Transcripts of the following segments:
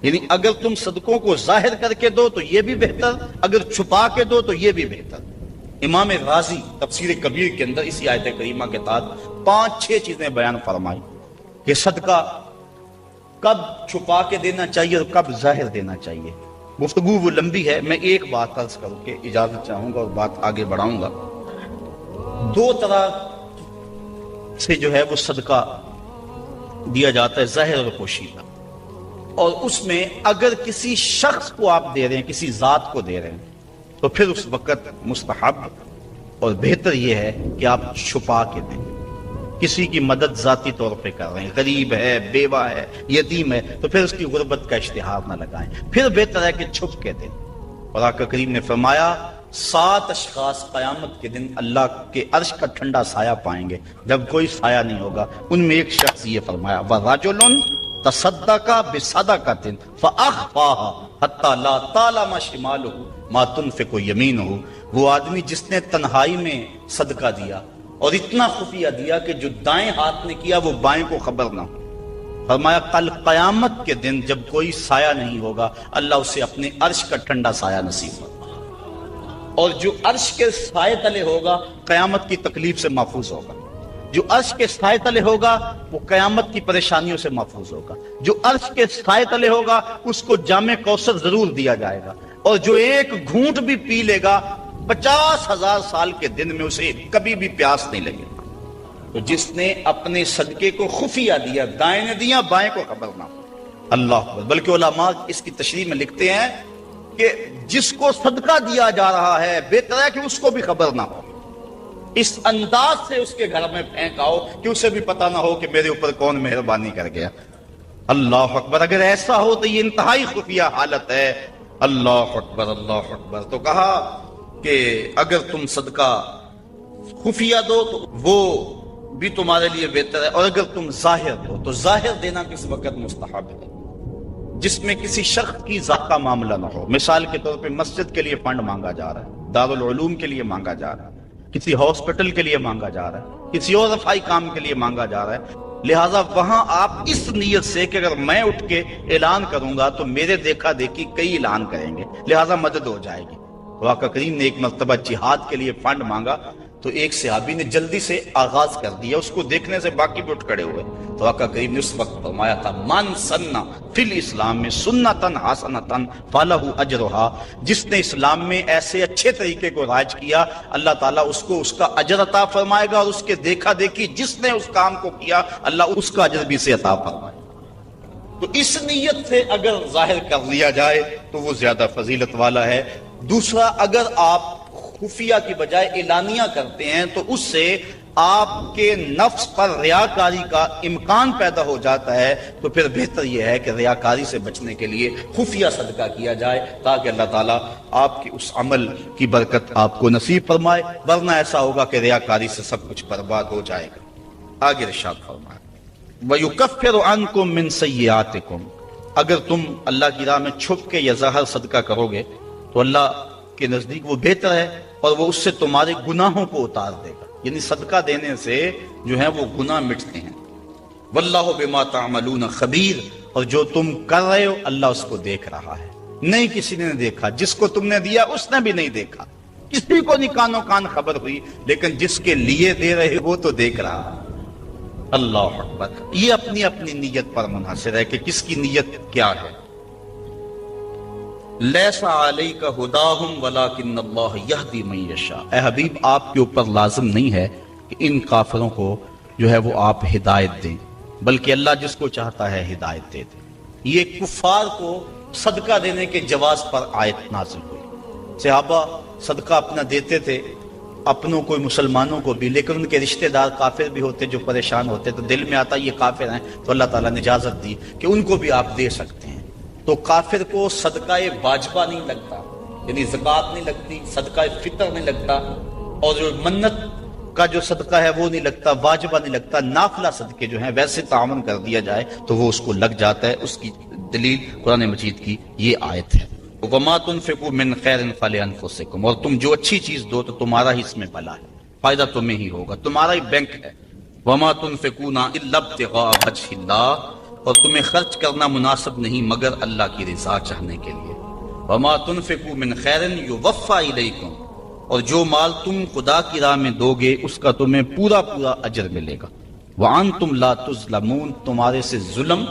یعنی اگر تم صدقوں کو ظاہر کر کے دو تو یہ بھی بہتر، اگر چھپا کے دو تو یہ بھی بہتر۔ امام رازی تفسیر کبیر کے اندر اسی آیت کریمہ کے تحت 5-6 چیزیں بیان فرمائی کہ صدقہ کب چھپا کے دینا چاہیے اور کب ظاہر دینا چاہیے۔ گفتگو وہ لمبی ہے، میں ایک بات عرض کروں کہ اجازت چاہوں گا اور بات آگے بڑھاؤں گا۔ 2 طرح سے جو ہے وہ صدقہ دیا جاتا ہے، ظاہر اور پوشیدہ، اور اس میں اگر کسی شخص کو آپ دے رہے ہیں، کسی ذات کو دے رہے ہیں، تو پھر اس وقت مستحب اور بہتر یہ ہے کہ آپ چھپا کے دیں۔ کسی کی مدد ذاتی طور پہ کر رہے ہیں، غریب ہے، بیوہ ہے، یتیم ہے، تو پھر اس کی غربت کا اشتہار نہ لگائیں، پھر بہتر ہے کہ چھپ کے دیں۔ اور آقا کریم نے فرمایا 7 اشخاص قیامت کے دن اللہ کے عرش کا ٹھنڈا سایہ پائیں گے جب کوئی سایہ نہیں ہوگا۔ ان میں ایک شخص یہ فرمایا وَرَجُلٌ تَصَدَّقَ بِصَدَقَةٍ فَأَخْفَاهَا حَتَّى لَا تَعْلَمَ شِمَالُهُ مَا تُنْفِقُ يَمِينُهُ، وہ آدمی جس نے تنہائی میں صدقہ دیا اور اتنا خفیہ دیا کہ جو دائیں ہاتھ نے کیا وہ بائیں کو خبر نہ ہو۔ فرمایا کل قیامت کے دن جب کوئی سایہ نہیں ہوگا اللہ اسے اپنے عرش کا ٹھنڈا سایہ نصیب فرمائے، اور جو عرش کے سائے تلے ہوگا قیامت کی تکلیف سے محفوظ ہوگا، جو عرش کے سائے تلے ہوگا وہ قیامت کی پریشانیوں سے محفوظ ہوگا، جو عرش کے سائے تلے ہوگا اس کو جام کوثر ضرور دیا جائے گا، اور جو ایک گھونٹ بھی پی لے گا 50,000 سال کے دن میں اسے کبھی بھی پیاس نہیں لگے گا۔ تو جس نے اپنے صدقے کو خفیہ دیا، دائیں نے دیا، بائیں کو خبر نہ ہو، اللہ اکبر۔ بلکہ علماء اس کی تشریح میں لکھتے ہیں کہ جس کو صدقہ دیا جا رہا ہے بہتر ہے کہ اس کو بھی خبر نہ ہو، اس انداز سے اس کے گھر میں پھینکاؤ کہ اسے بھی پتہ نہ ہو کہ میرے اوپر کون مہربانی کر گیا۔ اللہ اکبر۔ اگر ایسا ہو تو یہ انتہائی خفیہ حالت ہے۔ اللہ اکبر، اللہ اکبر۔ تو کہا کہ اگر تم صدقہ خفیہ دو تو وہ بھی تمہارے لیے بہتر ہے، اور اگر تم ظاہر دو تو ظاہر دینا کس وقت مستحب ہے، جس میں کسی شخص کی ذات کا معاملہ نہ ہو۔ مثال کے طور پہ مسجد کے لیے فنڈ مانگا جا رہا ہے، دارالعلوم کے لیے مانگا جا رہا ہے، کسی ہاسپٹل کے لیے مانگا جا رہا ہے، کسی اور رفاہی کام کے لیے مانگا جا رہا ہے، لہٰذا وہاں آپ اس نیت سے کہ اگر میں اٹھ کے اعلان کروں گا تو میرے دیکھا دیکھی کئی اعلان کریں گے، لہٰذا مدد ہو جائے گی۔ تو آقا کریم نے ایک مرتبہ جہاد کے لیے فنڈ مانگا تو ایک صحابی نے جلدی سے آغاز کر دیا، اس کو دیکھنے سے باقی بھی اٹھ کھڑے ہوئے۔ تو آقا کریم نے اس وقت فرمایا تھا من سنہ فی الاسلام میں سنتن حسنتن فلہ اجرہا، جس نے اسلام میں ایسے اچھے طریقے کو رائج کیا اللہ تعالیٰ اس کو اس کا اجر عطا فرمائے گا، اور اس کے دیکھا دیکھی جس نے اس کام کو کیا اللہ اس کا اجر بھی سے عطا فرمائے گا۔ تو اس نیت سے اگر ظاہر کر لیا جائے تو وہ زیادہ فضیلت والا ہے۔ دوسرا، اگر آپ خفیہ کی بجائے اعلانیہ کرتے ہیں تو اس سے آپ کے نفس پر ریاکاری کا امکان پیدا ہو جاتا ہے، تو پھر بہتر یہ ہے کہ ریاکاری سے بچنے کے لیے خفیہ صدقہ کیا جائے تاکہ اللہ تعالیٰ آپ کے اس عمل کی برکت آپ کو نصیب فرمائے، ورنہ ایسا ہوگا کہ ریاکاری سے سب کچھ برباد ہو جائے گا۔ آگے ارشاد فرمائے وَيُكَفِّرُ عَنْكُم مِّن سَيِّئَاتِكُم، اگر تم اللہ کی راہ میں چھپ کے یا ظاہر صدقہ کرو گے تو اللہ کے نزدیک وہ بہتر ہے، اور وہ اس سے تمہارے گناہوں کو اتار دے گا، یعنی صدقہ دینے سے جو ہے وہ گناہ مٹتے ہیں۔ واللہ بما تعملون خبیر، اور جو تم کر رہے ہو اللہ اس کو دیکھ رہا ہے۔ نہیں کسی نے دیکھا، جس کو تم نے دیا اس نے بھی نہیں دیکھا، کسی کو نہیں کانوں کان خبر ہوئی، لیکن جس کے لیے دے رہے وہ تو دیکھ رہا ہے۔ اللہ اکبر۔ یہ اپنی اپنی نیت پر منحصر ہے کہ کس کی نیت کیا ہے۔ لیس علیک ہداہم ولکن اللہ یہدی من یشاء، اے حبیب آپ کے اوپر لازم نہیں ہے کہ ان کافروں کو جو ہے وہ آپ ہدایت دیں، بلکہ اللہ جس کو چاہتا ہے ہدایت دے دے۔ یہ کفار کو صدقہ دینے کے جواز پر آیت نازل ہوئی۔ صحابہ صدقہ اپنا دیتے تھے، اپنوں کو مسلمانوں کو بھی، لیکن ان کے رشتہ دار کافر بھی ہوتے جو پریشان ہوتے، تو دل میں آتا یہ کافر ہیں، تو اللہ تعالیٰ نے اجازت دی کہ ان کو بھی آپ دے سکتے ہیں۔ تو کافر کو صدقہ واجبہ نہیں لگتا، یعنی زکوٰۃ نہیں لگتی، صدقہ فطر نہیں لگتا، اور جو منت کا جو صدقہ ہے وہ نہیں لگتا، واجبہ نہیں لگتا، نافلہ صدقے جو ہیں ویسے تعاون کر دیا جائے تو وہ اس کو لگ جاتا ہے۔ اس کی دلیل قرآن مجید کی یہ آیت ہے وَمَا تُنْفِقُوا مِنْ خَيْرٍ فَلِأَنفُسِكُمْ، اور تم جو اچھی چیز دو تو تمہارا ہی اس میں بھلا ہے، فائدہ تمہیں ہی ہوگا، تمہارا ہی بینک ہے۔ وَمَا تُنْفِقُونَ إِلَّا ابْتِغَاءَ وَجْهِ اللَّهِ، اور تمہیں خرچ کرنا مناسب نہیں مگر اللہ کی رضا چاہنے کے لیے۔ وما تنفقوا من خیر یوفی الیکم، اور جو مال تم خدا کی راہ میں دو گے اس کا تمہیں پورا پورا اجر ملے گا۔ وانتم لا تظلمون، تمہارے سے ظلم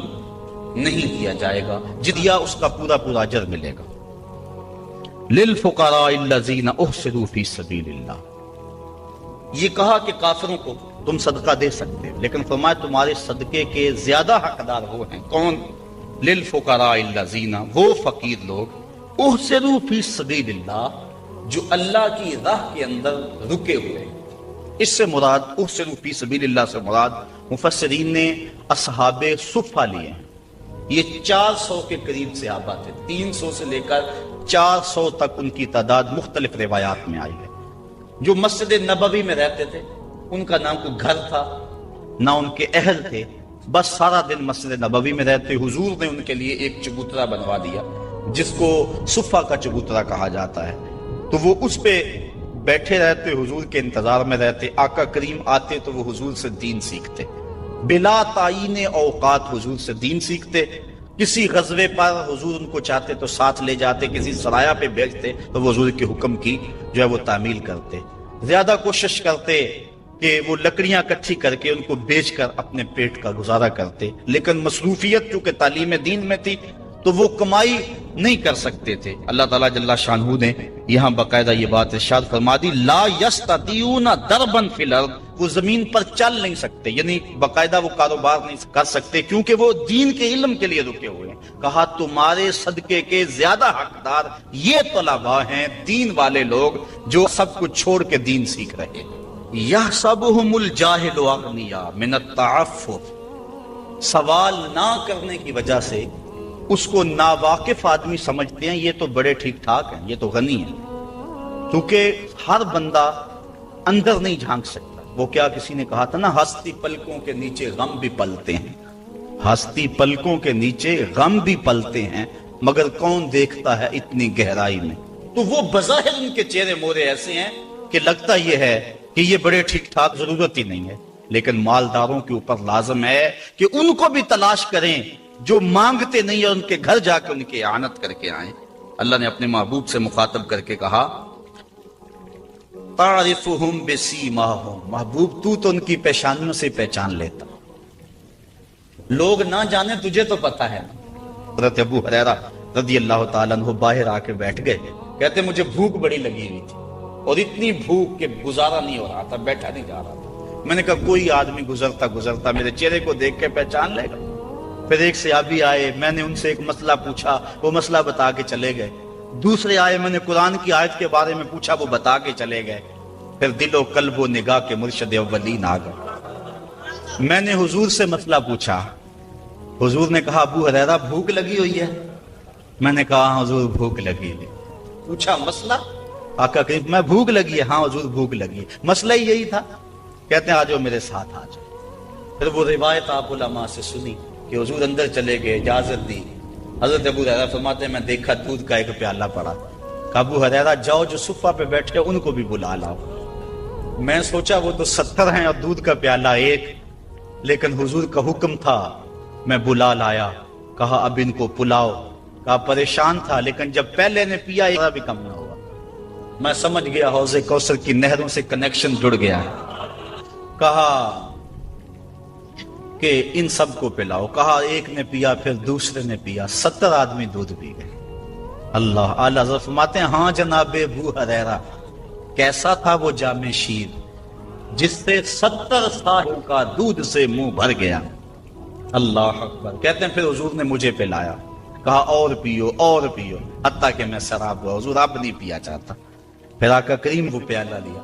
نہیں کیا جائے گا، جدیا اس کا پورا پورا اجر ملے گا۔ للفقراء الذین احصروا فی سبیل اللہ، یہ کہا کہ کافروں کو تم صدقہ دے سکتے ہو، لیکن فرمایا تمہارے صدقے کے زیادہ حقدار وہ ہیں۔ کون؟ للفقراء الذین، وہ فقیر لوگ، احصروا فی سبیل اللہ، جو اللہ کی راہ کے اندر رکے ہوئے ہیں۔ اس سے مراد احصروا فی سبیل اللہ سے مراد مفسرین نے اصحاب صفہ لیے ہیں۔ یہ 400 کے قریب صحابہ تھے، 300 سے لے کر 400 تک ان کی تعداد مختلف روایات میں آئی ہے۔ جو مسجد نبوی میں رہتے تھے، ان کا نام کوئی گھر تھا نہ ان کے اہل تھے، بس سارا دن مسجد نبوی میں رہتے۔ حضور نے ان کے لیے ایک چبوترا بنوا دیا جس کو صفہ کا چبوترا کہا جاتا ہے، تو وہ اس پہ بیٹھے رہتے، حضور کے انتظار میں رہتے۔ آقا کریم آتے تو وہ حضور سے دین سیکھتے، بلا تعین اوقات حضور سے دین سیکھتے۔ کسی غزوے پر حضور ان کو چاہتے تو ساتھ لے جاتے، کسی سرایہ پہ بھیجتے تو وہ حضور کے حکم کی جو ہے وہ تعمیل کرتے۔ زیادہ کوشش کرتے کہ وہ لکڑیاں اکٹھی کر کے ان کو بیچ کر اپنے پیٹ کا گزارا کرتے، لیکن مصروفیت چونکہ تعلیم دین میں تھی تو وہ کمائی نہیں کر سکتے تھے۔ اللہ تعالیٰ جل شانہ نے یہاں باقاعدہ یہ بات ارشاد فرما دی، لا یستطیعون ضربا فی الارض، وہ زمین پر چل نہیں سکتے، یعنی باقاعدہ وہ کاروبار نہیں کر سکتے کیونکہ وہ دین کے علم کے لیے رکے ہوئے ہیں۔ کہا تمہارے صدقے کے زیادہ حقدار یہ طلباء ہیں، دین والے لوگ جو سب کچھ چھوڑ کے دین سیکھ رہے ہیں۔ یحسبهم الجاہل اغنیاء من التعفف، سوال نہ کرنے کی وجہ سے اس کو ناواقف آدمی سمجھتے ہیں یہ تو بڑے ٹھیک ٹھاک ہیں، یہ تو غنی ہیں، کیونکہ ہر بندہ اندر نہیں جھانک سکتا۔ وہ کیا کسی نے کہا تھا نا، ہستی پلکوں کے نیچے غم بھی پلتے ہیں، ہستی پلکوں کے نیچے غم بھی پلتے ہیں، مگر کون دیکھتا ہے اتنی گہرائی میں۔ تو وہ بظاہر ان کے چہرے مورے ایسے ہیں کہ لگتا یہ ہے کہ یہ بڑے ٹھیک ٹھاک، ضرورت ہی نہیں ہے، لیکن مالداروں کے اوپر لازم ہے کہ ان کو بھی تلاش کریں جو مانگتے نہیں، اور ان کے گھر جا کے ان کی اعانت کر کے آئیں۔ اللہ نے اپنے محبوب سے مخاطب کر کے کہا، تعرفہم بسیماہم، محبوب تو ان کی پیشانیوں سے پہچان لیتا، لوگ نہ جانے تجھے تو پتا ہے نا۔ حضرت ابو ہریرہ رضی اللہ تعالیٰ عنہ باہر آ کے بیٹھ گئے، کہتے مجھے بھوک بڑی لگی ہوئی تھی اور اتنی بھوک کہ گزارا نہیں ہو رہا تھا، بیٹھا نہیں جا رہا تھا۔ میں نے کہا کوئی آدمی گزرتا میرے چہرے کو دیکھ کے پہچان لے گا۔ پھر ایک صحابی آئے، میں نے ان سے ایک مسئلہ پوچھا، وہ مسئلہ بتا کے چلے گئے۔ دوسرے آئے، میں نے قرآن کی آیت کے بارے میں پوچھا، وہ بتا کے چلے گئے۔ پھر دل و قلب و نگاہ کے مرشد اولین آ گئے۔ میں نے حضور سے مسئلہ پوچھا، حضور نے کہا ابو ہریرہ بھوک لگی ہوئی ہے؟ میں نے کہا ہاں حضور بھوک لگی ہے۔ پوچھا مسئلہ؟ آقا کریم میں بھوک لگی ہے؟ ہاں حضور بھوک لگی ہے۔ مسئلہ ہی یہی تھا؟ کہتے ہیں آ جاؤ میرے ساتھ آ جاؤ۔ پھر وہ روایت آپ علماء سے سنی کہ حضور اندر چلے گئے، اجازت دی۔ حضرت ابو ہریرہ فرماتے ہیں میں دیکھا دودھ کا ایک پیالہ پڑا، کہا ابو ہریرہ جاؤ جو صفہ پہ بیٹھے ان کو بھی بلا لاؤ۔ میں سوچا وہ تو 70 ہیں اور دودھ کا پیالہ ایک، لیکن حضور کا حکم تھا، میں بلا لایا۔ کہا اب ان کو پلاؤ۔ کہا پریشان تھا لیکن جب پہلے نے پیا ذرا بھی کم نہ ہوا۔ میں سمجھ گیا حوض کوثر کی نہروں سے کنیکشن جڑ گیا ہے۔ کہا کہ ان سب کو پلاؤ۔ کہا ایک نے پیا، پھر دوسرے نے پیا، 70 آدمی دودھ پی گئے۔ اللہ اعلیٰ حضرت فرماتے ہیں ہاں جناب ابو ہریرہ، کیسا تھا وہ جام شیر جس سے 70 سالوں کا دودھ سے منہ بھر گیا۔ اللہ اکبر۔ کہتے ہیں پھر حضور نے مجھے پلایا، کہا اور پیو اور پیو، حتیٰ کہ میں سراب ہوا، حضور اب نہیں پیا چاہتا۔ پھر آقا کریم وہ پیالہ لیا۔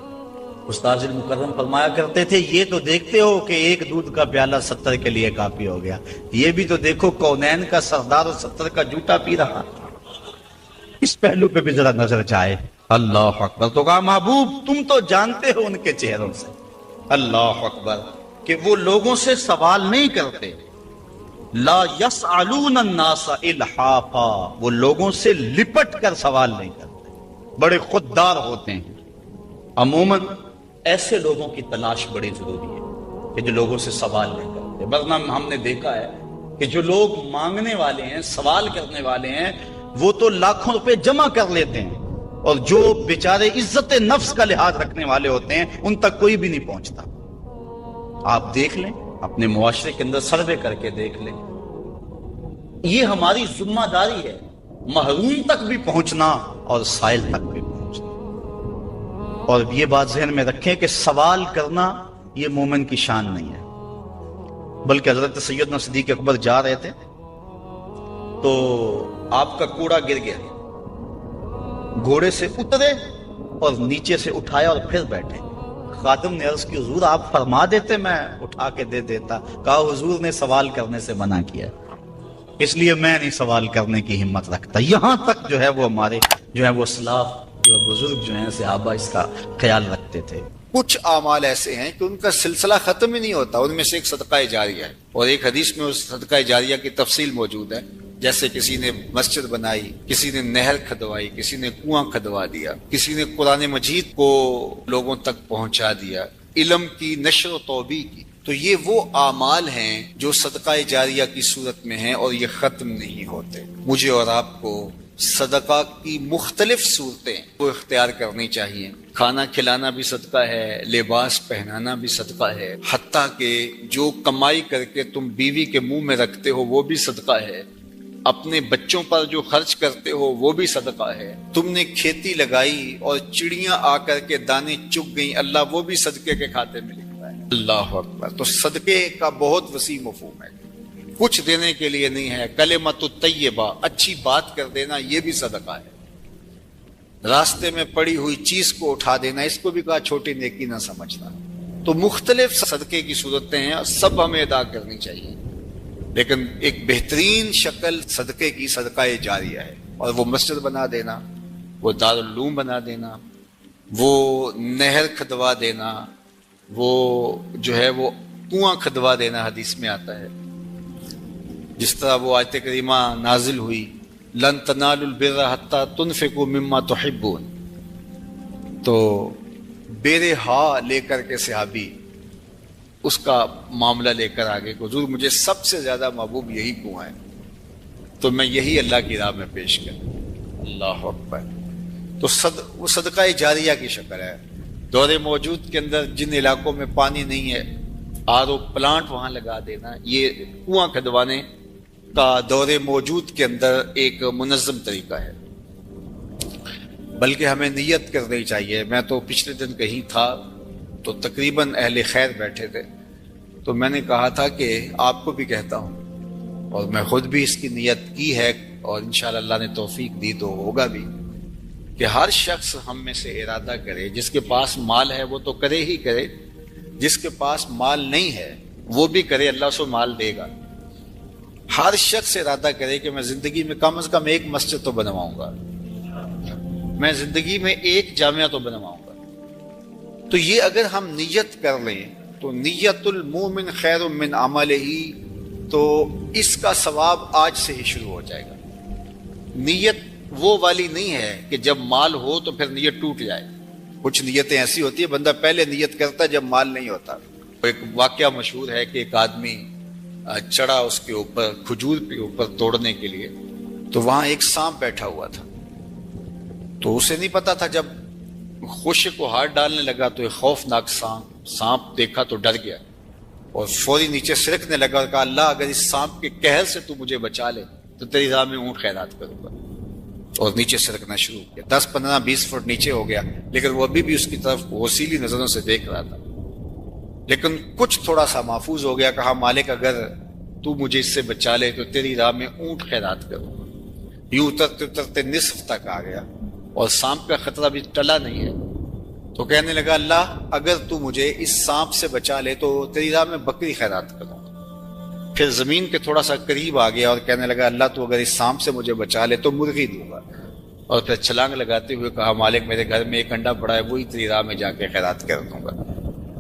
استاذ المکرم فرمایا کرتے تھے یہ تو دیکھتے ہو کہ ایک دودھ کا پیالہ 70 کے لیے کافی ہو گیا، یہ بھی تو دیکھو کونین کا سردار اور 70 کا جوٹا پی رہا۔ اس پہلو پہ بھی ذرا نظر جائے۔ اللہ اکبر۔ تو کہا محبوب تم تو جانتے ہو ان کے چہروں سے، اللہ اکبر، کہ وہ لوگوں سے سوال نہیں کرتے۔ لا یسألون الناس الحافا، وہ لوگوں سے لپٹ کر سوال نہیں کرتے، بڑے خوددار ہوتے ہیں۔ عموماً ایسے لوگوں کی تلاش بڑی ضروری ہے کہ جو لوگوں سے سوال نہیں کرتے، ورنہ ہم نے دیکھا ہے کہ جو لوگ مانگنے والے ہیں، سوال کرنے والے ہیں، وہ تو لاکھوں روپے جمع کر لیتے ہیں، اور جو بیچارے عزت نفس کا لحاظ رکھنے والے ہوتے ہیں ان تک کوئی بھی نہیں پہنچتا۔ آپ دیکھ لیں، اپنے معاشرے کے اندر سروے کر کے دیکھ لیں، یہ ہماری ذمہ داری ہے، محروم تک بھی پہنچنا اور سائل تک بھی پہنچنا۔ اور یہ بات ذہن میں رکھیں کہ سوال کرنا یہ مومن کی شان نہیں ہے، بلکہ حضرت سیدنا صدیق اکبر جا رہے تھے تو آپ کا کوڑا گر گیا، گھوڑے سے اترے اور نیچے سے اٹھایا اور پھر بیٹھے۔ خادم نے عرض کی حضور آپ فرما دیتے میں اٹھا کے دے دیتا۔ کہا حضور نے سوال کرنے سے منع کیا، اس لیے میں نہیں سوال کرنے کی ہمت رکھتا۔ یہاں تک جو ہے وہ ہمارے جو ہے وہ اسلاف جو بزرگ جو ہیں صحابہ اس کا خیال رکھتے تھے۔ کچھ اعمال ایسے ہیں کہ ان کا سلسلہ ختم ہی نہیں ہوتا، ان میں سے ایک صدقہ جاریہ ہے، اور ایک حدیث میں اس صدقہ جاریہ کی تفصیل موجود ہے۔ جیسے کسی نے مسجد بنائی، کسی نے نہر کھدوائی، کسی نے کنواں کھدوا دیا، کسی نے قرآن مجید کو لوگوں تک پہنچا دیا، علم کی نشر و توبیع کی، تو یہ وہ اعمال ہیں جو صدقہ جاریہ کی صورت میں ہیں اور یہ ختم نہیں ہوتے۔ مجھے اور آپ کو صدقہ کی مختلف صورتیں وہ اختیار کرنی چاہیے۔ کھانا کھلانا بھی صدقہ ہے، لباس پہنانا بھی صدقہ ہے، حتیٰ کہ جو کمائی کر کے تم بیوی کے منہ میں رکھتے ہو وہ بھی صدقہ ہے، اپنے بچوں پر جو خرچ کرتے ہو وہ بھی صدقہ ہے، تم نے کھیتی لگائی اور چڑیاں آ کر کے دانے چگ گئیں، اللہ وہ بھی صدقے کے کھاتے میں لکھتا ہے۔ اللہ اکبر۔ تو صدقے کا بہت وسیع مفہوم ہے، کچھ دینے کے لیے نہیں ہے۔ کلمۃ الطیبہ، اچھی بات کر دینا، یہ بھی صدقہ ہے۔ راستے میں پڑی ہوئی چیز کو اٹھا دینا، اس کو بھی کہا چھوٹی نیکی نہ سمجھنا۔ تو مختلف صدقے کی صورتیں ہیں اور سب ہمیں ادا کرنی چاہیے، لیکن ایک بہترین شکل صدقے کی صدقہ جاریہ ہے، اور وہ مسجد بنا دینا، وہ دارالعلوم بنا دینا، وہ نہر کھدوا دینا، وہ جو ہے وہ کنواں کھدوا دینا، حدیث میں آتا ہے۔ جس طرح وہ آیت کریمہ نازل ہوئی، لن تنالوا البر حتی تنفقوا مما تحبون، تو بیر ہا لے کر کے صحابی اس کا معاملہ لے کر آگے، حضور مجھے سب سے زیادہ محبوب یہی کنواں ہے، تو میں یہی اللہ کی راہ میں پیش کروں۔ اللہ اکبر۔ تو وہ صدقہ جاریہ کی شکل ہے۔ دور موجود کے اندر جن علاقوں میں پانی نہیں ہے، آر او پلانٹ وہاں لگا دینا، یہ کنواں کھدوانے کا دور موجود کے اندر ایک منظم طریقہ ہے۔ بلکہ ہمیں نیت کرنی چاہیے۔ میں تو پچھلے دن کہیں تھا تو تقریباً اہل خیر بیٹھے تھے، تو میں نے کہا تھا کہ آپ کو بھی کہتا ہوں، اور میں خود بھی اس کی نیت کی ہے، اور انشاءاللہ اللہ نے توفیق دی تو ہوگا بھی، کہ ہر شخص ہم میں سے ارادہ کرے، جس کے پاس مال ہے وہ تو کرے ہی کرے، جس کے پاس مال نہیں ہے وہ بھی کرے، اللہ اس کو مال دے گا۔ ہر شخص ارادہ کرے کہ میں زندگی میں کم از کم ایک مسجد تو بنواؤں گا، میں زندگی میں ایک جامعہ تو بنواؤں گا۔ تو یہ اگر ہم نیت کر لیں تو نیت المومن خیر من عملہ، تو اس کا ثواب آج سے ہی شروع ہو جائے گا۔ نیت وہ والی نہیں ہے کہ جب مال ہو تو پھر نیت ٹوٹ جائے۔ کچھ نیتیں ایسی ہوتی ہیں بندہ پہلے نیت کرتا ہے جب مال نہیں ہوتا۔ ایک واقعہ مشہور ہے کہ ایک آدمی چڑھا اس کے اوپر، کھجور کے اوپر توڑنے کے لیے، تو وہاں ایک سانپ بیٹھا ہوا تھا، تو اسے نہیں پتا تھا، جب خوشے کو ہاتھ ڈالنے لگا تو ایک خوفناک سانپ دیکھا تو ڈر گیا اور فوری نیچے سرکنے لگا اور کہا اللہ اگر اس سانپ کے قہر سے تو مجھے بچا لے تو تیری راہ میں اونٹ خیرات کروں گا، اور نیچے سرکنا شروع کیا۔ 10-15-20 فٹ نیچے ہو گیا، لیکن وہ ابھی بھی اس کی طرف غسیلی نظروں سے دیکھ رہا تھا، لیکن کچھ تھوڑا سا محفوظ ہو گیا۔ کہا مالک اگر تو مجھے اس سے بچا لے تو تیری راہ میں اونٹ خیرات کروں گا۔ یوں اترتے اترتے نصف تک آ گیا اور سانپ کا خطرہ بھی ٹلا نہیں ہے، تو کہنے لگا اللہ اگر تو مجھے اس سانپ سے بچا لے تو تیری راہ میں بکری خیرات کروں گا۔ پھر زمین کے تھوڑا سا قریب آ گیا اور کہنے لگا اللہ تو اگر اس سانپ سے مجھے بچا لے تو مرغی دوں گا، اور پھر چھلانگ لگاتے ہوئے کہا مالک میرے گھر میں ایک انڈا پڑا ہے وہی تیری راہ میں جا کے خیرات کر دوں گا۔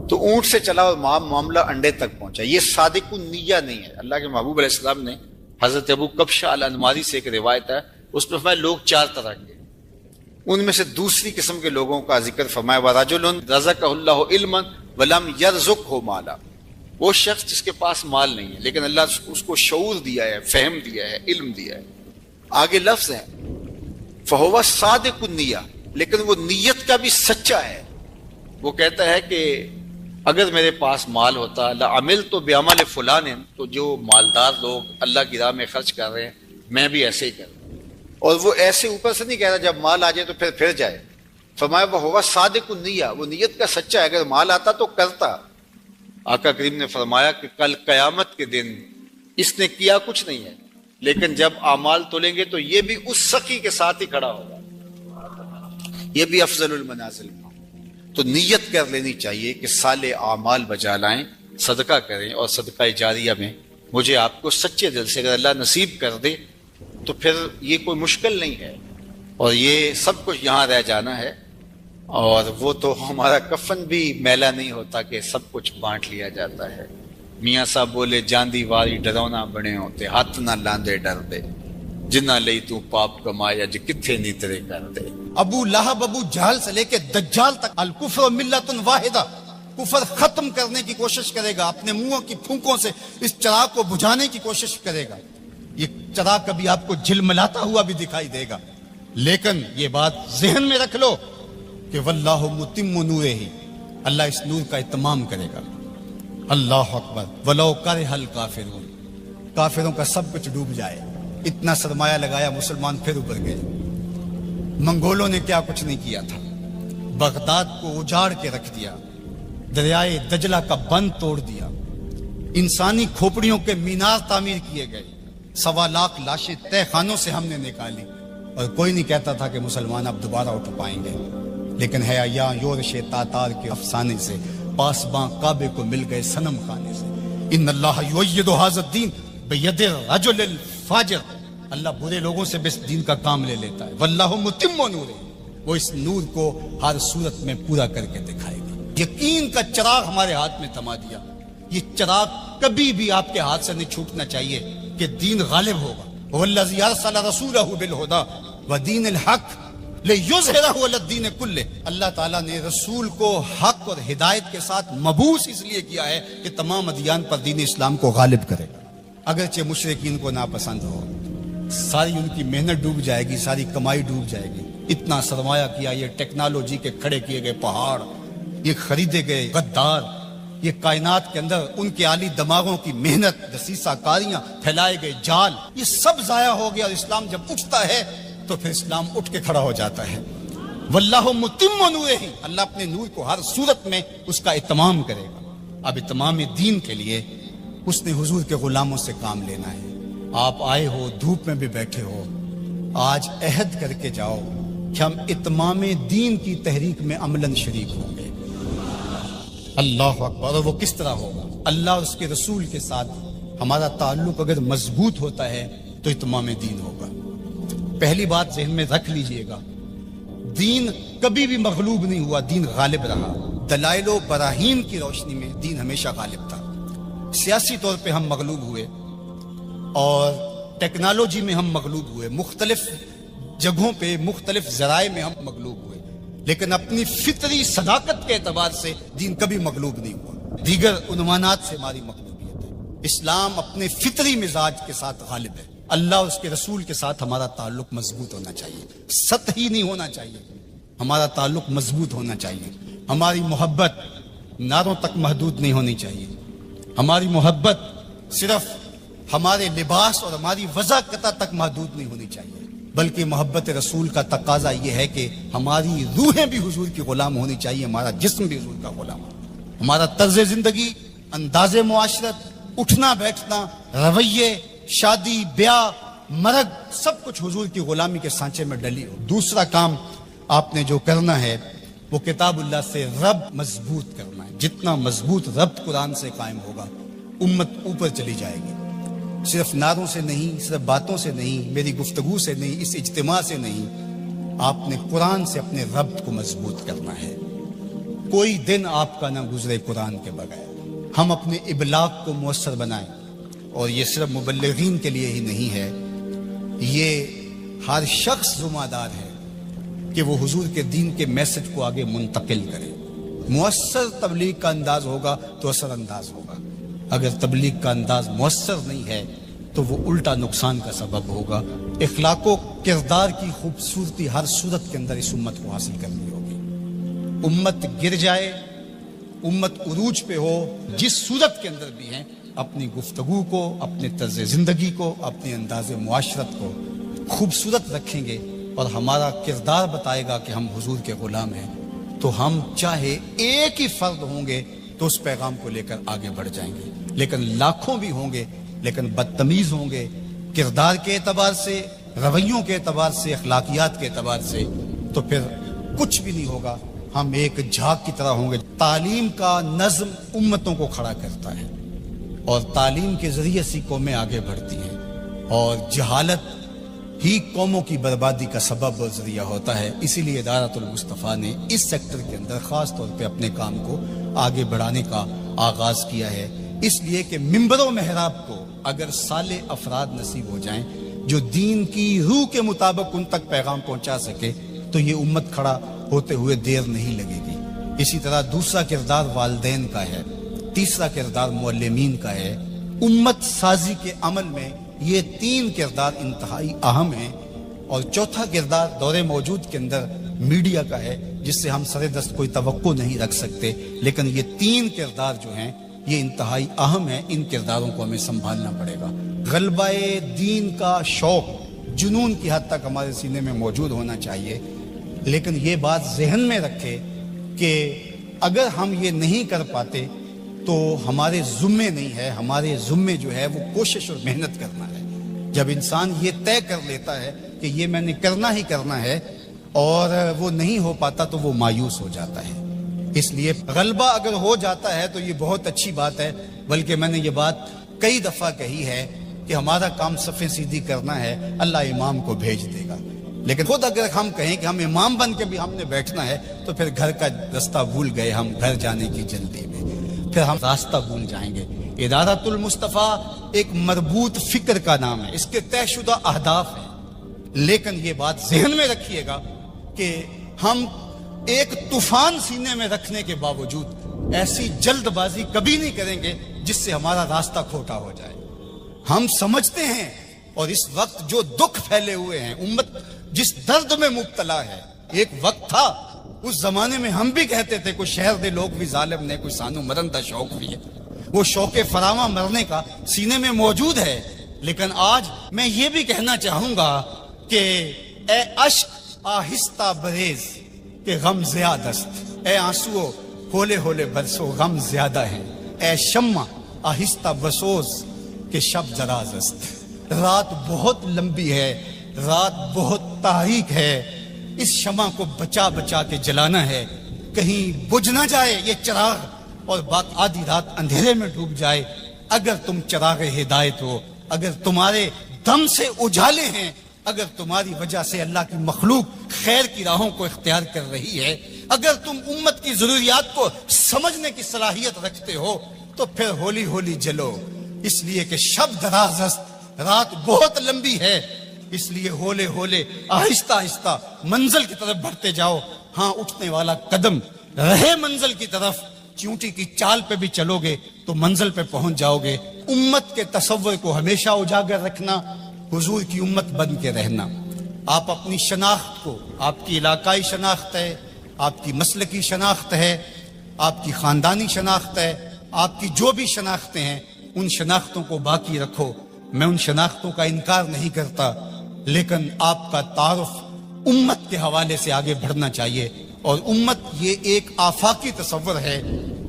تو اونٹ سے چلا اور معاملہ انڈے تک پہنچا۔ یہ صادق النیہ نہیں ہے۔ اللہ کے محبوب علیہ السلام نے حضرت ابو کبشہ الانماری سے ایک روایت ہے، اس میں فرمایا لوگ 4 طرح کے، ان میں سے دوسری قسم کے لوگوں کا ذکر فرمایا وَرَجُلٌ رَزَقَهُ اللَّهُ عِلْمًا وَلَمْ يَرْزُقْهُ مَالًا، وہ شخص جس کے پاس مال نہیں ہے لیکن اللہ اس کو شعور دیا ہے، فہم دیا ہے، علم دیا ہے. آگے لفظ ہے فہو صادق النیہ، لیکن وہ نیت کا بھی سچا ہے. وہ کہتا ہے کہ اگر میرے پاس مال ہوتا لعملت بعمل فلان، تو جو مالدار لوگ اللہ کی راہ میں خرچ کر رہے ہیں میں بھی ایسے ہی کروں. اور وہ ایسے اوپر سے نہیں کہہ رہا جب مال آ جائے تو پھر جائے. فرمایا وہ صادق النیہ، وہ نیت کا سچا ہے، اگر مال آتا تو کرتا. آقا کریم نے فرمایا کہ کل قیامت کے دن اس نے کیا کچھ نہیں ہے لیکن جب اعمال تولیں گے تو یہ بھی اس سخی کے ساتھ ہی کھڑا ہوگا، یہ بھی افضل المنازل. تو نیت کر لینی چاہیے کہ صالح اعمال بجا لائیں، صدقہ کریں، اور صدقہ جاریہ میں مجھے آپ کو سچے دل سے اگر اللہ نصیب کر دے تو پھر یہ کوئی مشکل نہیں ہے، اور یہ سب کچھ یہاں رہ جانا ہے. اور وہ تو ہمارا کفن بھی میلا نہیں ہوتا کہ سب کچھ بانٹ لیا جاتا ہے. میاں صاحب بولے جاندی واری ڈرونا بنے ہوتے، ہاتھ نہ لاندے ڈر دے، جنہ لئی تو پاپ کمایا جی کتھے نیترے کر دے. ابو لہب ابو جہل سے لے کے دجال تک الکفر ملت واحدہ، کفر ختم کرنے کی کوشش کرے گا، اپنے منہوں کی پھونکوں سے اس چراغ کو بجھانے کی کوشش کرے گا. یہ چراغ کبھی آپ کو جھلملاتا ہوا بھی دکھائی دے گا، لیکن یہ بات ذہن میں رکھ لو کہ واللہ متم نورہ، اللہ اس نور کا اتمام کرے گا. اللہ اکبر. ولو کرہ الکافرون، کافروں کا سب کچھ ڈوب جائے، اتنا سرمایہ لگایا مسلمان پھر ابھر گئے. منگولوں نے کیا کچھ نہیں کیا تھا، بغداد کو اجاڑ کے رکھ دیا، دریائے دجلہ کا بند توڑ دیا، انسانی کھوپڑیوں کے مینار تعمیر کیے گئے، 1.25 لاکھ لاشیں تہ خانوں سے ہم نے نکالی، اور کوئی نہیں کہتا تھا کہ مسلمان اب دوبارہ اٹھ پائیں گے. لیکن ہے یا یورش تاتار کے افسانے سے، پاسباں کعبے کو مل گئے صنم خانے سے. ان اللہ یؤید ھذا الدین بید الرجل الفاجر، اللہ برے لوگوں سے بھی دین کا کام لے لیتا ہے. واللہ متم نورہ، وہ اس نور کو ہر صورت میں پورا کر کے دکھائے گا. یقین کا چراغ ہمارے ہاتھ میں تما دیا. یہ چراغ کبھی بھی آپ کے ہاتھ سے نہیں چھوٹنا چاہیے کہ دین غالب ہوگا. والذی ارسل رسولہ بالہدی ودین الحق لیظہرہ علی الدین کلہ، اللہ تعالیٰ نے رسول کو حق اور ہدایت کے ساتھ مبعوث اس لیے کیا ہے کہ تمام ادیان پر دین اسلام کو غالب کرے گا. اگرچہ مشرکین کو ناپسند ہو، ساری ان کی محنت ڈوب جائے گی، ساری کمائی ڈوب جائے گی. اتنا سرمایہ کیا، یہ ٹیکنالوجی کے کھڑے کیے گئے پہاڑ، یہ خریدے گئے غدار، یہ کائنات کے اندر ان کے عالی دماغوں کی محنت، دسیسہ کاریاں، پھیلائے گئے جال، یہ سب ضائع ہو گیا. اور اسلام جب اٹھتا ہے تو پھر اسلام اٹھ کے کھڑا ہو جاتا ہے. واللہ متم نورہ، اللہ اپنے نور کو ہر صورت میں اس کا اتمام کرے گا. اب اتمام دین کے لیے اس نے حضور کے غلاموں سے کام لینا ہے. آپ آئے ہو، دھوپ میں بھی بیٹھے ہو، آج عہد کر کے جاؤ کہ ہم اتمام دین کی تحریک میں عملاً شریک ہوں گے. اللہ اکبر. اور وہ کس طرح ہوگا؟ اللہ اور اس کے رسول کے ساتھ ہمارا تعلق اگر مضبوط ہوتا ہے تو اتمام دین ہوگا. پہلی بات ذہن میں رکھ لیجئے گا، دین کبھی بھی مغلوب نہیں ہوا، دین غالب رہا. دلائل و براہین کی روشنی میں دین ہمیشہ غالب تھا. سیاسی طور پہ ہم مغلوب ہوئے اور ٹیکنالوجی میں ہم مغلوب ہوئے، مختلف جگہوں پہ مختلف ذرائع میں ہم مغلوب ہوئے، لیکن اپنی فطری صداقت کے اعتبار سے دین کبھی مغلوب نہیں ہوا. دیگر عنوانات سے ہماری مغلوبیت ہے. اسلام اپنے فطری مزاج کے ساتھ غالب ہے. اللہ اور اس کے رسول کے ساتھ ہمارا تعلق مضبوط ہونا چاہیے، سطحی نہیں ہونا چاہیے. ہمارا تعلق مضبوط ہونا چاہیے. ہماری محبت نعروں تک محدود نہیں ہونی چاہیے. ہماری محبت صرف ہمارے لباس اور ہماری وضاحت تک محدود نہیں ہونی چاہیے، بلکہ محبت رسول کا تقاضا یہ ہے کہ ہماری روحیں بھی حضور کی غلام ہونی چاہیے، ہمارا جسم بھی حضور کا غلام ہو. ہمارا طرز زندگی، انداز معاشرت، اٹھنا بیٹھنا، رویے، شادی بیاہ، مرگ، سب کچھ حضور کی غلامی کے سانچے میں ڈلی ہو. دوسرا کام آپ نے جو کرنا ہے وہ کتاب اللہ سے ربط مضبوط کرنا ہے. جتنا مضبوط ربط قرآن سے قائم ہوگا امت اوپر چلی جائے گی. صرف نعروں سے نہیں، صرف باتوں سے نہیں، میری گفتگو سے نہیں، اس اجتماع سے نہیں، آپ نے قرآن سے اپنے ربط کو مضبوط کرنا ہے. کوئی دن آپ کا نہ گزرے قرآن کے بغیر. ہم اپنے ابلاغ کو مؤثر بنائیں، اور یہ صرف مبلغین کے لیے ہی نہیں ہے، یہ ہر شخص ذمہ دار ہے کہ وہ حضور کے دین کے میسج کو آگے منتقل کرے. مؤثر تبلیغ کا انداز ہوگا تو اثر انداز ہوگا. اگر تبلیغ کا انداز مؤثر نہیں ہے تو وہ الٹا نقصان کا سبب ہوگا۔ اخلاق و کردار کی خوبصورتی ہر صورت کے اندر اس امت کو حاصل کرنی ہوگی۔ امت گر جائے، امت عروج پہ ہو، جس صورت کے اندر بھی ہیں، اپنی گفتگو کو، اپنے طرز زندگی کو، اپنے انداز معاشرت کو خوبصورت رکھیں گے اور ہمارا کردار بتائے گا کہ ہم حضور کے غلام ہیں، تو ہم چاہے ایک ہی فرد ہوں گے تو اس پیغام کو لے کر آگے بڑھ جائیں گے، لیکن لاکھوں بھی ہوں گے لیکن بدتمیز ہوں گے کردار کے اعتبار سے، رویوں کے اعتبار سے، اخلاقیات کے اعتبار سے، تو پھر کچھ بھی نہیں ہوگا، ہم ایک جھاگ کی طرح ہوں گے۔ تعلیم کا نظم امتوں کو کھڑا کرتا ہے اور تعلیم کے ذریعے سے قومیں آگے بڑھتی ہیں، اور جہالت ہی قوموں کی بربادی کا سبب اور ذریعہ ہوتا ہے۔ اسی لیے ادارۃ المصطفیٰ نے اس سیکٹر کے اندر خاص طور پہ اپنے کام کو آگے بڑھانے کا آغاز کیا ہے، اس لیے کہ منبر و محراب کو اگر صالح افراد نصیب ہو جائیں جو دین کی روح کے مطابق ان تک پیغام پہنچا سکے تو یہ امت کھڑا ہوتے ہوئے دیر نہیں لگے گی۔ اسی طرح دوسرا کردار والدین کا ہے، تیسرا کردار معلمین کا ہے۔ امت سازی کے عمل میں یہ تین کردار انتہائی اہم ہیں، اور چوتھا کردار دور موجود کے اندر میڈیا کا ہے، جس سے ہم سر دست کوئی توقع نہیں رکھ سکتے، لیکن یہ تین کردار جو ہیں یہ انتہائی اہم ہیں، ان کرداروں کو ہمیں سنبھالنا پڑے گا۔ غلبہ دین کا شوق جنون کی حد تک ہمارے سینے میں موجود ہونا چاہیے، لیکن یہ بات ذہن میں رکھے کہ اگر ہم یہ نہیں کر پاتے تو ہمارے ذمے نہیں ہے، ہمارے ذمے جو ہے وہ کوشش اور محنت کرنا ہے۔ جب انسان یہ طے کر لیتا ہے کہ یہ میں نے کرنا ہی کرنا ہے اور وہ نہیں ہو پاتا تو وہ مایوس ہو جاتا ہے۔ اس لیے غلبہ اگر ہو جاتا ہے تو یہ بہت اچھی بات ہے، بلکہ میں نے یہ بات کئی دفعہ کہی ہے کہ ہمارا کام صفیں سیدھی کرنا ہے، اللہ امام کو بھیج دے گا، لیکن خود اگر ہم کہیں کہ ہم امام بن کے بھی ہم نے بیٹھنا ہے تو پھر گھر کا راستہ بھول گئے، ہم گھر جانے کی جلدی میں پھر ہم راستہ بھول جائیں گے۔ ادارۃ المصطفیٰ ایک مربوط فکر کا نام ہے، اس کے طے شدہ اہداف ہیں، لیکن یہ بات ذہن میں رکھیے گا کہ ہم ایک طوفان سینے میں رکھنے کے باوجود ایسی جلد بازی کبھی نہیں کریں گے جس سے ہمارا راستہ کھوٹا ہو جائے۔ ہم سمجھتے ہیں، اور اس وقت جو دکھ پھیلے ہوئے ہیں، امت جس درد میں مبتلا ہے، ایک وقت تھا اس زمانے میں ہم بھی کہتے تھے کوئی شہر دے لوگ بھی ظالم نے، کوئی سانو مرن دا شوق بھی ہے، وہ شوق فراواں مرنے کا سینے میں موجود ہے، لیکن آج میں یہ بھی کہنا چاہوں گا کہ اے اشک آہستہ بریز کہ غم زیادہ است، اے آنسو ہولے ہولے برسو غم زیادہ ہیں، اے شمع آہستہ بسوز کہ شب دراز است۔ رات بہت لمبی ہے، رات بہت تاریک ہے، اس شمع کو بچا بچا کے جلانا ہے، کہیں بجھ نہ جائے یہ چراغ اور بات آدھی رات اندھیرے میں ڈوب جائے۔ اگر تم چراغ ہدایت ہو، اگر تمہارے دم سے اجالے ہیں، اگر تمہاری وجہ سے اللہ کی مخلوق خیر کی راہوں کو اختیار کر رہی ہے، اگر تم امت کی ضروریات کو سمجھنے کی صلاحیت رکھتے ہو تو پھر ہولی ہولی جلو، اس لیے کہ شب دراز است، رات بہت لمبی ہے، اس لیے ہولے ہولے آہستہ آہستہ منزل کی طرف بڑھتے جاؤ۔ ہاں اٹھنے والا قدم رہے منزل کی طرف، چونٹی کی چال پہ بھی چلو گے تو منزل پہ پہنچ جاؤ گے۔ امت کے تصور کو ہمیشہ اجاگر رکھنا، حضور کی امت بن کے رہنا۔ آپ اپنی شناخت کو، آپ کی علاقائی شناخت ہے، آپ کی مسلکی شناخت ہے، آپ کی خاندانی شناخت ہے، آپ کی جو بھی شناختیں ہیں ان شناختوں کو باقی رکھو۔ میں ان شناختوں کا انکار نہیں کرتا، لیکن آپ کا تعارف امت کے حوالے سے آگے بڑھنا چاہیے، اور امت یہ ایک آفاقی تصور ہے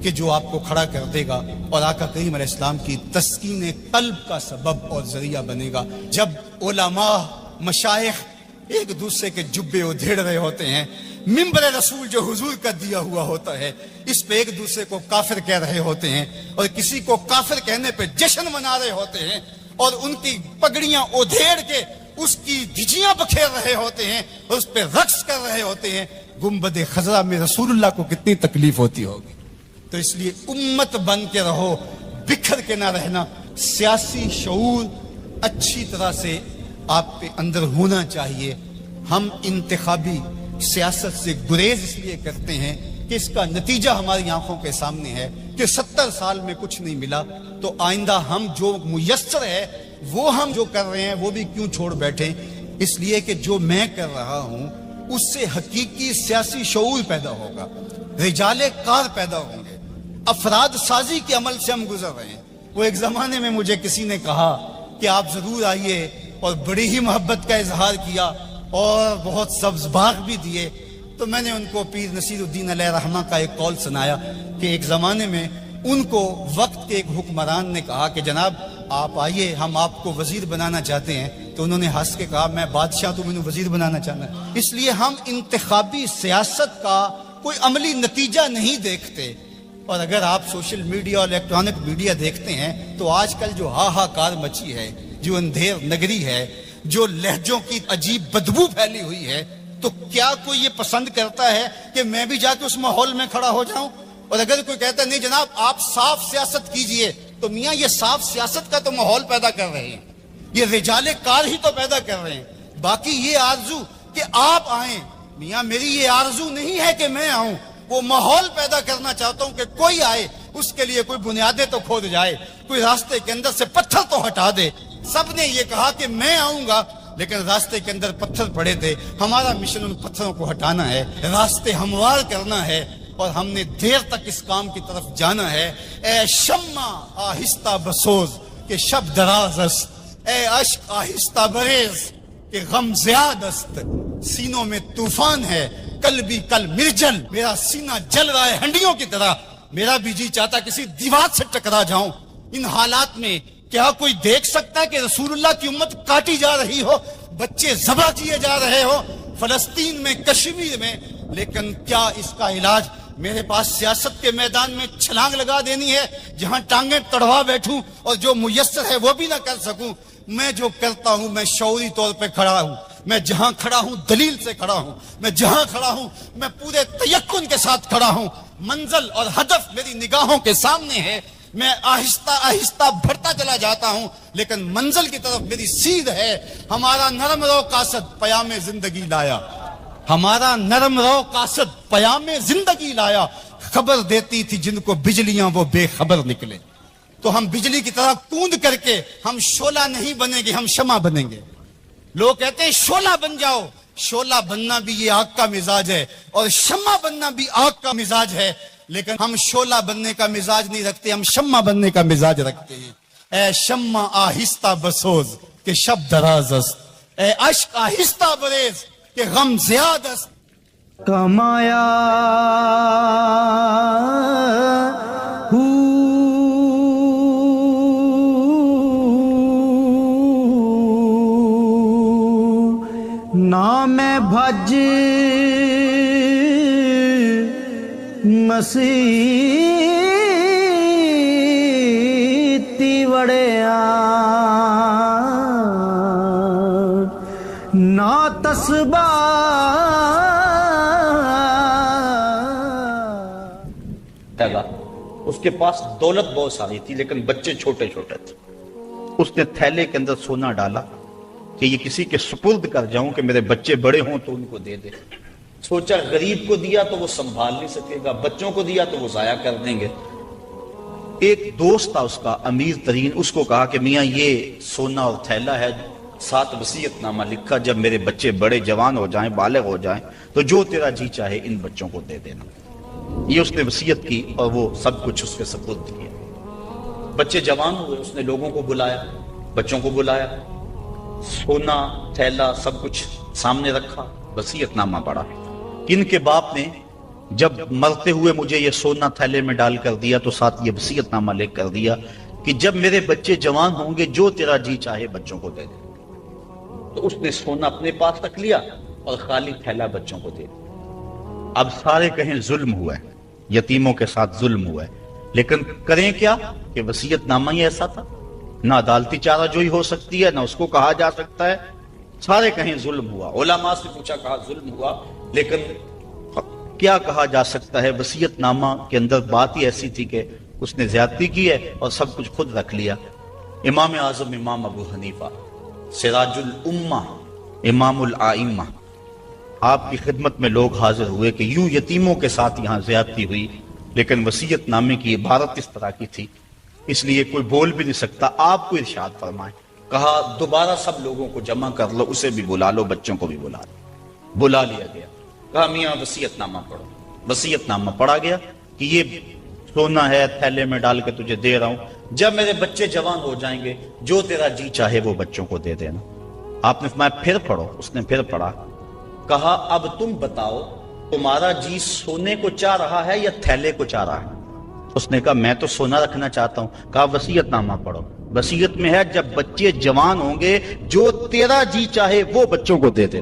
کہ جو آپ کو کھڑا کر دے گا اور آقا کریم علیہ السلام کی تسکین قلب کا سبب اور ذریعہ بنے گا۔ جب علماء مشائخ ایک دوسرے کے جبے ادھیڑ رہے ہوتے ہیں، منبر رسول جو حضور کا دیا ہوا ہوتا ہے اس پہ ایک دوسرے کو کافر کہہ رہے ہوتے ہیں، اور کسی کو کافر کہنے پہ جشن منا رہے ہوتے ہیں، اور ان کی پگڑیاں ادھیڑ کے اس کی دھجیاں بکھیر رہے ہوتے ہیں اور اس پہ رقص کر رہے ہوتے ہیں، گنبد خضرا میں رسول اللہ کو کتنی تکلیف ہوتی ہوگی۔ تو اس لیے امت بن کے رہو، بکھر کے نہ رہنا۔ سیاسی شعور اچھی طرح سے آپ کے اندر ہونا چاہیے۔ ہم انتخابی سیاست سے گریز اس لیے کرتے ہیں کہ اس کا نتیجہ ہماری آنکھوں کے سامنے ہے کہ کہ 70 سال میں کچھ نہیں ملا، تو آئندہ ہم جو میسر ہے وہ ہم جو کر رہے ہیں وہ بھی کیوں چھوڑ بیٹھیں؟ اس لیے کہ جو میں کر رہا ہوں اس سے حقیقی سیاسی شعور پیدا ہوگا، رجال کار پیدا ہوں گے، افراد سازی کے عمل سے ہم گزر رہے ہیں۔ وہ ایک زمانے میں مجھے کسی نے کہا کہ آپ ضرور آئیے، اور بڑی ہی محبت کا اظہار کیا اور بہت سبز باغ بھی دیے۔ تو میں نے ان کو پیر نصیر الدین علیہ رحمہ کا ایک قول سنایا کہ ایک زمانے میں ان کو وقت کے ایک حکمران نے کہا کہ جناب آپ آئیے، ہم آپ کو وزیر بنانا چاہتے ہیں۔ تو انہوں نے ہنس کے کہا میں بادشاہ، تو مجھے وزیر بنانا چاہنا ہے۔ اس لیے ہم انتخابی سیاست کا کوئی عملی نتیجہ نہیں دیکھتے۔ اور اگر آپ سوشل میڈیا اور الیکٹرانک میڈیا دیکھتے ہیں تو آج کل جو ہاہاکار مچی ہے، جو اندھیر نگری ہے، جو لہجوں کی عجیب بدبو پھیلی ہوئی ہے، تو کیا کوئی یہ پسند کرتا ہے کہ میں بھی جا کے اس ماحول میں کھڑا ہو جاؤں؟ اور اگر کوئی کہتا ہے نہیں جناب آپ صاف سیاست کیجئے، تو میاں یہ صاف سیاست کا تو ماحول پیدا کر رہے ہیں، یہ رجال کار ہی تو پیدا کر رہے ہیں۔ باقی یہ آرزو کہ آپ آئیں، میاں میری یہ آرزو نہیں ہے کہ میں آؤں، وہ ماحول پیدا کرنا چاہتا ہوں کہ کوئی آئے، اس کے لیے کوئی بنیادیں تو کھود جائے، کوئی راستے کے اندر سے پتھر تو ہٹا دے۔ سب نے یہ کہا کہ میں آؤں گا، لیکن راستے کے اندر پتھر پڑے تھے۔ ہمارا مشن ان پتھروں کو ہٹانا ہے، راستے ہموار کرنا ہے، اور ہم نے دیر تک اس کام کی طرف جانا ہے۔ اے شمع آہستہ بسوز کہ شب دراز است، اے اشک آہستہ بریز کہ غم زیاد است، سینوں میں طوفان ہے کل بھی کل مرجل، میرا سینہ جل رہا ہے ہنڈیوں کی طرح، میرا بھی جی چاہتا کسی دیوار سے ٹکرا جاؤں۔ ان حالات میں کیا کوئی دیکھ سکتا ہے کہ رسول اللہ کی امت کاٹی جا رہی ہو، بچے ذبح کیے جا رہے ہو فلسطین میں، کشمیر میں؟ لیکن کیا اس کا علاج میرے پاس سیاست کے میدان میں چھلانگ لگا دینی ہے، جہاں ٹانگیں تڑوا بیٹھوں اور جو میسر ہے وہ بھی نہ کر سکوں؟ میں جو کرتا ہوں میں شعوری طور پہ کھڑا ہوں، میں جہاں کھڑا ہوں دلیل سے کھڑا ہوں، میں جہاں کھڑا ہوں میں پورے تیقن کے ساتھ کھڑا ہوں، منزل اور ہدف میری نگاہوں کے سامنے ہے، میں آہستہ آہستہ بڑھتا چلا جاتا ہوں، لیکن منزل کی طرف میری سیدھ ہے۔ ہمارا نرم رو قاصد پیام زندگی لایا، ہمارا نرم رو قاصد پیام زندگی لایا، خبر دیتی تھی جن کو بجلیاں وہ بے خبر نکلے۔ تو ہم بجلی کی طرح کوند کر کے ہم شعلہ نہیں بنیں گے، ہم شمع بنیں گے۔ لوگ کہتے ہیں شعلہ بن جاؤ، شعلہ بننا بھی یہ آگ کا مزاج ہے، اور شمع بننا بھی آگ کا مزاج ہے، لیکن ہم شعلہ بننے کا مزاج نہیں رکھتے، ہم شمع بننے کا مزاج رکھتے ہیں۔ اے شمع آہستہ بسوز کہ شب دراز است، اے اشک آہستہ بریز کہ غم زیاد است۔ کمایا نام بھج مسیح تی وڑیا نا تسبا اس کے پاس دولت بہت ساری تھی لیکن بچے چھوٹے چھوٹے تھے۔ اس نے تھیلے کے اندر سونا ڈالا کہ یہ کسی کے سپرد کر جاؤں کہ میرے بچے بڑے ہوں تو ان کو دے دے۔ سوچا غریب کو دیا تو وہ سنبھال نہیں سکے گا، بچوں کو دیا تو وہ ضائع کر دیں گے۔ ایک دوست تھا اس کا امیر ترین، اس کو کہا کہ میاں یہ سونا اور تھیلا ہے، ساتھ وصیت نامہ لکھا، جب میرے بچے بڑے جوان ہو جائیں، بالغ ہو جائیں تو جو تیرا جی چاہے ان بچوں کو دے دینا۔ یہ اس نے وصیت کی اور وہ سب کچھ اس کے سپرد کیا۔ بچے جوان ہوئے، اس نے لوگوں کو بلایا، بچوں کو بلایا، سونا تھیلا سب کچھ سامنے رکھا، وصیت نامہ پڑھا کہ ان کے باپ نے جب مرتے ہوئے مجھے یہ سونا تھیلے میں ڈال کر دیا تو ساتھ یہ وصیت نامہ لکھ کر دیا کہ جب میرے بچے جوان ہوں گے جو تیرا جی چاہے بچوں کو دے دے۔ تو اس نے سونا اپنے پاس رکھ لیا اور خالی تھیلا بچوں کو دے دیا۔ اب سارے کہیں ظلم ہوا ہے، یتیموں کے ساتھ ظلم ہوا ہے، لیکن کریں کیا کہ وصیت نامہ ہی ایسا تھا، نہ عدالتی چارہ جوئی ہو سکتی ہے، نہ اس کو کہا جا سکتا ہے۔ سارے کہیں ظلم ہوا، علماء سے پوچھا کہا ظلم ہوا، لیکن کیا کہا جا سکتا ہے؟ وصیت نامہ کے اندر بات ہی ایسی تھی کہ اس نے زیادتی کی ہے اور سب کچھ خود رکھ لیا۔ امام اعظم امام ابو حنیفہ سراج الامہ امام الائمہ، آپ کی خدمت میں لوگ حاضر ہوئے کہ یوں یتیموں کے ساتھ یہاں زیادتی ہوئی لیکن وصیت نامے کی عبارت اس طرح کی تھی، اس لیے کوئی بول بھی نہیں سکتا، آپ کو ارشاد فرمائیں۔ کہا دوبارہ سب لوگوں کو جمع کر لو، اسے بھی بلا لو، بچوں کو بھی بلا لو۔ بلا لیا گیا، کہا میاں وصیت نامہ پڑھو۔ وصیت نامہ پڑھا گیا کہ یہ سونا ہے، تھیلے میں ڈال کے تجھے دے رہا ہوں، جب میرے بچے جوان ہو جائیں گے جو تیرا جی چاہے وہ بچوں کو دے دینا۔ آپ نے فرمایا پھر پڑھو، اس نے پھر پڑھا۔ کہا اب تم بتاؤ تمہارا جی سونے کو چاہ رہا ہے یا تھیلے کو چاہ رہا ہے؟ اس نے کہا میں تو سونا رکھنا چاہتا ہوں۔ کہا وصیت نامہ پڑھو، وصیت میں ہے جب بچے جوان ہوں گے جو تیرا جی چاہے وہ بچوں کو دے دے۔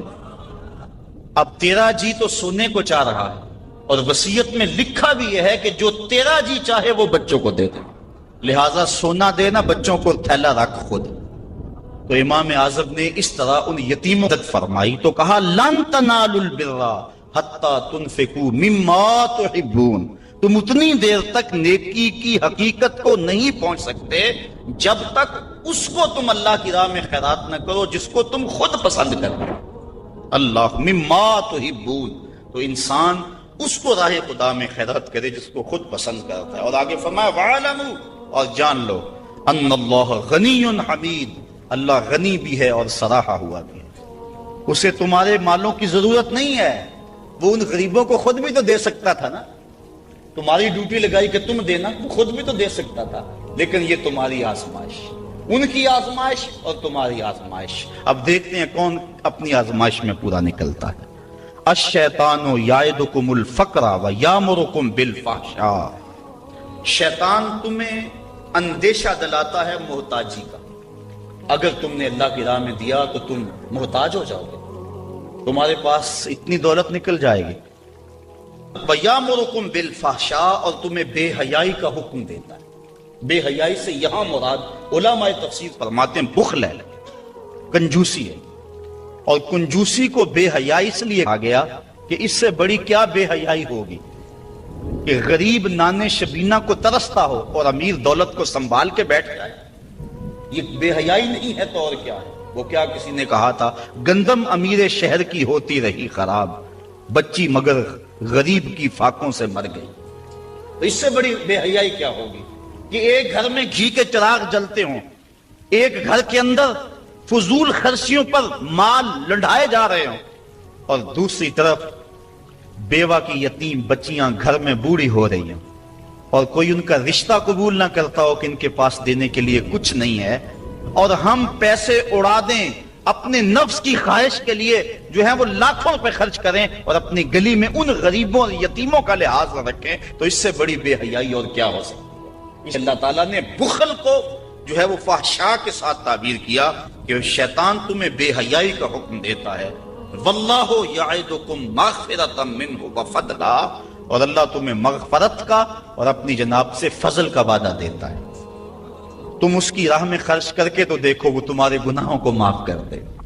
اب تیرا جی تو سونے کو چاہ رہا ہے، اور وصیت میں لکھا بھی یہ ہے کہ جو تیرا جی چاہے وہ بچوں کو دے دے، لہٰذا سونا دینا، بچوں کو تھیلا رکھ خود۔ تو امام اعظم نے اس طرح ان یتیموں کی مدد فرمائی تو کہا لن تنالوا البر حتی تنفقوا مما تحبون، تم اتنی دیر تک نیکی کی حقیقت کو نہیں پہنچ سکتے جب تک اس کو تم اللہ کی راہ میں خیرات نہ کرو جس کو تم خود پسند کرو۔ اللہ مما تحبون، تو انسان اس کو راہ خدا میں خیرات کرے جس کو خود پسند کرتا ہے۔ اور آگے فرمایا وَعَلَمُوا، اور جان لو ان اللہ غنی حمید، اللہ غنی بھی ہے اور سراہا ہوا بھی ہے، اسے تمہارے مالوں کی ضرورت نہیں ہے، وہ ان غریبوں کو خود بھی تو دے سکتا تھا نا، تمہاری ڈیوٹی لگائی کہ تم دینا، وہ خود بھی تو دے سکتا تھا، لیکن یہ تمہاری آزمائش، ان کی آزمائش اور تمہاری آزمائش۔ اب دیکھتے ہیں کون اپنی آزمائش میں پورا نکلتا ہے۔ الشیطان یعدکم الفقر ویامرکم بالفحشاء، شیطان تمہیں اندیشہ دلاتا ہے محتاجی کا، اگر تم نے اللہ کی راہ میں دیا تو تم محتاج ہو جاؤ گے، تمہارے پاس اتنی دولت نکل جائے گی۔ وَيَأْمُرُكُمْ بِالْفَحْشَاءِ، اور تمہیں بے حیائی کا حکم دیتا ہے۔ بے حیائی سے یہاں مراد علماء تفسیر فرماتے ہیں بخل ہے، کنجوسی ہے، اور کنجوسی کو بے حیائی اس لیے کہا گیا کہ اس سے بڑی کیا بے حیائی ہوگی کہ غریب نانے شبینہ کو ترستا ہو اور امیر دولت کو سنبھال کے بیٹھ جائے، یہ بے حیائی نہیں ہے تو اور کیا ہے؟ وہ کیا کسی نے کہا تھا گندم امیر شہر کی ہوتی رہی خراب، بچی مگر غریب کی فاقوں سے مر گئی۔ تو اس سے بڑی بے حیائی کیا ہوگی کہ ایک گھر میں گھی کے چراغ جلتے ہوں، ایک گھر کے اندر فضول خرچیوں پر مال لنڈھائے جا رہے ہوں، اور دوسری طرف بیوہ کی یتیم بچیاں گھر میں بوڑھی ہو رہی ہیں، اور کوئی ان کا رشتہ قبول نہ کرتا ہو کہ ان کے پاس دینے کے لیے کچھ نہیں ہے، اور ہم پیسے اڑا دیں اپنے نفس کی خواہش کے لیے جو ہے وہ لاکھوں روپے خرچ کریں اور اپنی گلی میں ان غریبوں اور یتیموں کا لحاظ نہ رکھیں، تو اس سے بڑی بے حیائی اور کیا ہو سکتی ہے؟ اللہ تعالیٰ نے بخل کو جو ہے وہ فحشاء کے ساتھ تعبیر کیا کہ شیطان تمہیں بے حیائی کا حکم دیتا ہے۔ واللہ یعدکم مغفرۃ منہ وفضلا، اور اللہ تمہیں مغفرت کا اور اپنی جناب سے فضل کا وعدہ دیتا ہے، تم اس کی راہ میں خرچ کر کے تو دیکھو وہ تمہارے گناہوں کو معاف کر دے گا،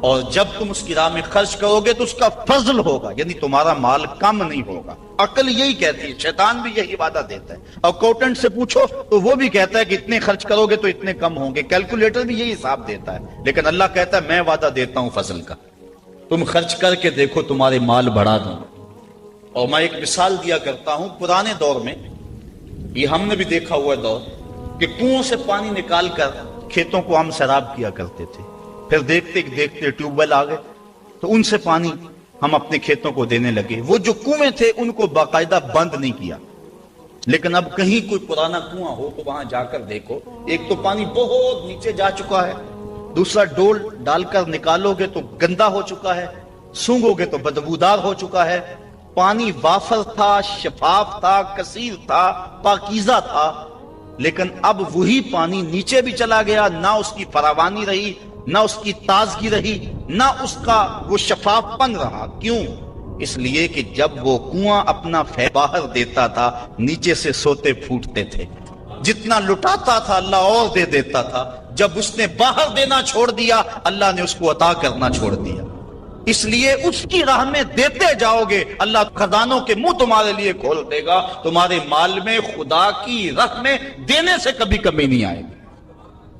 اور جب تم اس کی راہ میں خرچ کرو گے تو اس کا فضل ہوگا، یعنی تمہارا مال کم نہیں ہوگا۔ عقل یہی کہتی ہے، شیطان بھی یہی وعدہ دیتا ہے، اور اکاؤنٹنٹ سے پوچھو تو وہ بھی کہتا ہے کہ اتنے خرچ کرو گے تو اتنے کم ہوں گے، کیلکولیٹر بھی یہی حساب دیتا ہے، لیکن اللہ کہتا ہے میں وعدہ دیتا ہوں فضل کا، تم خرچ کر کے دیکھو تمہارے مال بڑھا دوں۔ اور میں ایک مثال دیا کرتا ہوں، پرانے دور میں یہ ہم نے بھی دیکھا ہوا دور کہ کنویں سے پانی نکال کر کھیتوں کو ہم سیراب کیا کرتے تھے، پھر دیکھتے دیکھتے ٹیوب ویل آ گئے تو ان سے پانی ہم اپنے کھیتوں کو دینے لگے۔ وہ جو کنویں تھے ان کو باقاعدہ بند نہیں کیا، لیکن اب کہیں کوئی پرانا کنواں ہو تو وہاں جا کر دیکھو، ایک تو پانی بہت نیچے جا چکا ہے، دوسرا ڈول ڈال کر نکالو گے تو گندا ہو چکا ہے، سونگو گے تو بدبودار ہو چکا ہے۔ پانی وافر تھا، شفاف تھا، کثیر تھا، پاکیزہ تھا، لیکن اب وہی پانی نیچے بھی چلا گیا، نہ اس کی فراوانی رہی، نہ اس کی تازگی رہی، نہ اس کا وہ شفاف پن رہا۔ کیوں؟ اس لیے کہ جب وہ کنواں اپنا باہر دیتا تھا نیچے سے سوتے پھوٹتے تھے، جتنا لٹاتا تھا اللہ اور دے دیتا تھا، جب اس نے باہر دینا چھوڑ دیا اللہ نے اس کو عطا کرنا چھوڑ دیا۔ اس لیے اس کی راہ میں دیتے جاؤ گے اللہ خزانوں کے منہ تمہارے لیے کھول دے گا، تمہارے مال میں خدا کی راہ میں دینے سے کبھی کمی نہیں آئے گی۔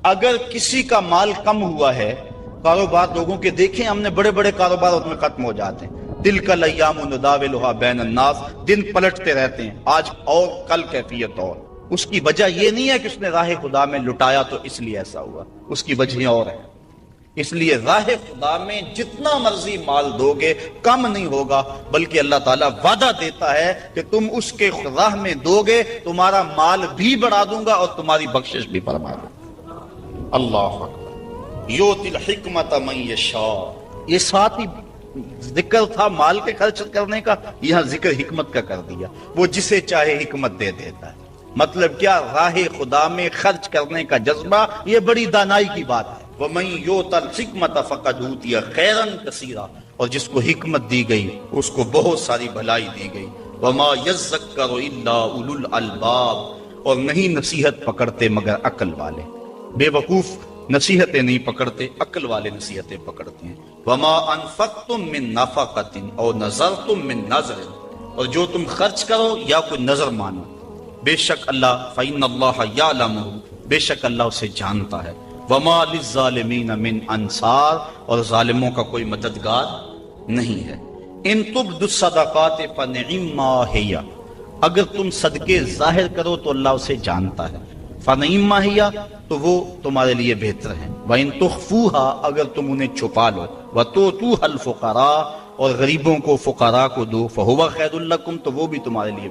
اگر کسی کا مال کم ہوا ہے، کاروبار لوگوں کے دیکھیں ہم نے، بڑے بڑے کاروبار اس میں ختم ہو جاتے ہیں، تلک الایام نداولها بین الناس، دن پلٹتے رہتے ہیں، آج اور کل کیفیت اور۔ اس کی وجہ یہ نہیں ہے کہ اس نے راہ خدا میں لٹایا تو اس لیے ایسا ہوا، اس کی وجہ اور ہے۔ اس لیے راہ خدا میں جتنا مرضی مال دو گے کم نہیں ہوگا، بلکہ اللہ تعالیٰ وعدہ دیتا ہے کہ تم اس کے راہ میں دو گے تمہارا مال بھی بڑھا دوں گا اور تمہاری بخشش بھی فرما دوں گا۔ اللہ اکبر۔ یؤتی الحکمت من یشاء، یہ ساتھ ہی ذکر تھا مال کے خرچ کرنے کا، یہاں ذکر حکمت کا کر دیا، وہ جسے چاہے حکمت دے دیتا ہے۔ مطلب کیا؟ راہ خدا میں خرچ کرنے کا جذبہ یہ بڑی دانائی کی بات ہے۔ وَمَن يُؤْتَ الْحِكْمَةَ فَقَدْ أُوتِيَ خَيْرًا كَثِيرًا، اور جس کو حکمت دی گئی اس کو بہت ساری بھلائی دی گئی۔ وَمَا يَذَّكَّرُ إِلَّا أُولُو الْأَلْبَابِ، اور نہیں نصیحت پکڑتے مگر عقل والے۔ بے وقوف نصیحتیں نہیں پکڑتے، عقل والے نصیحتیں پکڑتے ہیں۔ وَمَا أَنفَقْتُم مِّن نَفَقَةٍ أَوْ نَذَرْتُم مِّن نَذْرٍ، اور جو تم خرچ کرو یا کوئی نظر مانو، بے شک اللہ فَإِنَّ اللَّهَ يَعْلَمُ، بے شک اللہ اسے جانتا ہے۔ وَمَا لِلظَّالِمِينَ مِنْ أَنصَارٍ، اور ظالموں کا کوئی مددگار نہیں ہے۔ إِن تُبْدُوا الصَّدَقَاتِ فَنِعِمَّا هِيَ، اگر تم صدقے ظاہر کرو تو اللہ اسے جانتا ہے۔ فَنِعِمَّا هِيَ، تو وہ تمہارے لیے بہتر ہے۔ وَإِن تُخْفُوهَا، اگر تم انہیں چھپا لو۔ وَتُؤْتُوهَا الْفُقَرَاءَ، اور غریبوں کو فقراء کو دو۔ فَهُوَ خَيْرٌ لَكُمْ، تو وہ بھی تمہارے لیے